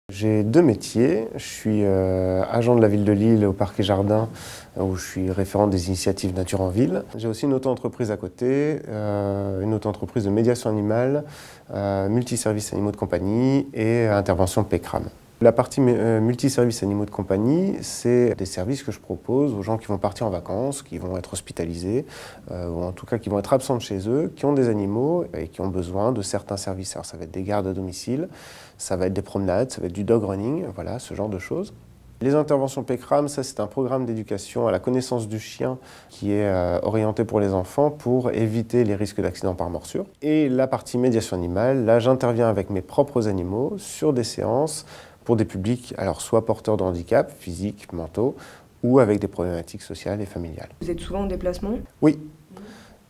J'ai deux métiers. Je suis agent de la ville de Lille au Parc et Jardin, où je suis référent des initiatives Nature en ville. J'ai aussi une auto-entreprise à côté, une auto-entreprise de médiation animale, multiservices animaux de compagnie et intervention PECRAM. La partie multiservices animaux de compagnie, c'est des services que je propose aux gens qui vont partir en vacances, qui vont être hospitalisés, ou en tout cas qui vont être absents de chez eux, qui ont des animaux et qui ont besoin de certains services. Alors ça va être des gardes à domicile, ça va être des promenades, ça va être du dog running, voilà, ce genre de choses. Les interventions PECRAM, ça c'est un programme d'éducation à la connaissance du chien qui est orienté pour les enfants pour éviter les risques d'accident par morsure. Et la partie médiation animale, là j'interviens avec mes propres animaux sur des séances pour des publics, alors soit porteurs de handicap, physiques, mentaux, ou avec des problématiques sociales et familiales. Vous êtes souvent en déplacement ? Oui.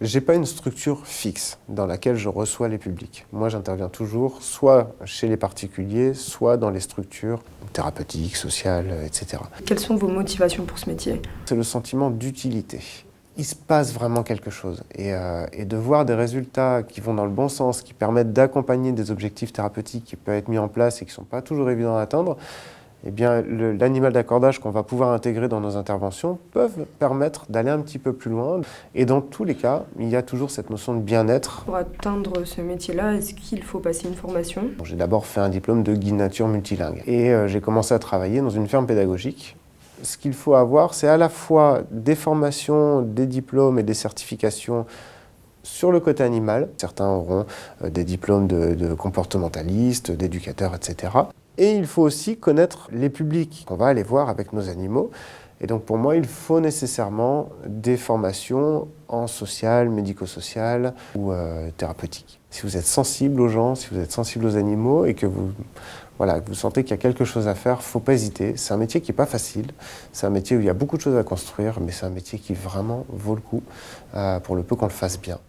J'ai pas une structure fixe dans laquelle je reçois les publics. Moi, j'interviens toujours soit chez les particuliers, soit dans les structures thérapeutiques, sociales, etc. Quelles sont vos motivations pour ce métier ? C'est le sentiment d'utilité. Il se passe vraiment quelque chose. Et de voir des résultats qui vont dans le bon sens, qui permettent d'accompagner des objectifs thérapeutiques qui peuvent être mis en place et qui ne sont pas toujours évidents à atteindre, eh bien, l'animal d'accordage qu'on va pouvoir intégrer dans nos interventions peuvent permettre d'aller un petit peu plus loin. Et dans tous les cas, il y a toujours cette notion de bien-être. Pour atteindre ce métier-là, est-ce qu'il faut passer une formation ? J'ai d'abord fait un diplôme de guide nature multilingue. Et j'ai commencé à travailler dans une ferme pédagogique. Ce qu'il faut avoir, c'est à la fois des formations, des diplômes et des certifications sur le côté animal. Certains auront des diplômes de comportementalistes, d'éducateurs, etc. Et il faut aussi connaître les publics qu'on va aller voir avec nos animaux. Et donc pour moi, il faut nécessairement des formations en social, médico-social ou thérapeutique. Si vous êtes sensible aux gens, si vous êtes sensible aux animaux et que vous sentez qu'il y a quelque chose à faire, il ne faut pas hésiter. C'est un métier qui n'est pas facile, c'est un métier où il y a beaucoup de choses à construire, mais c'est un métier qui vraiment vaut le coup pour le peu qu'on le fasse bien.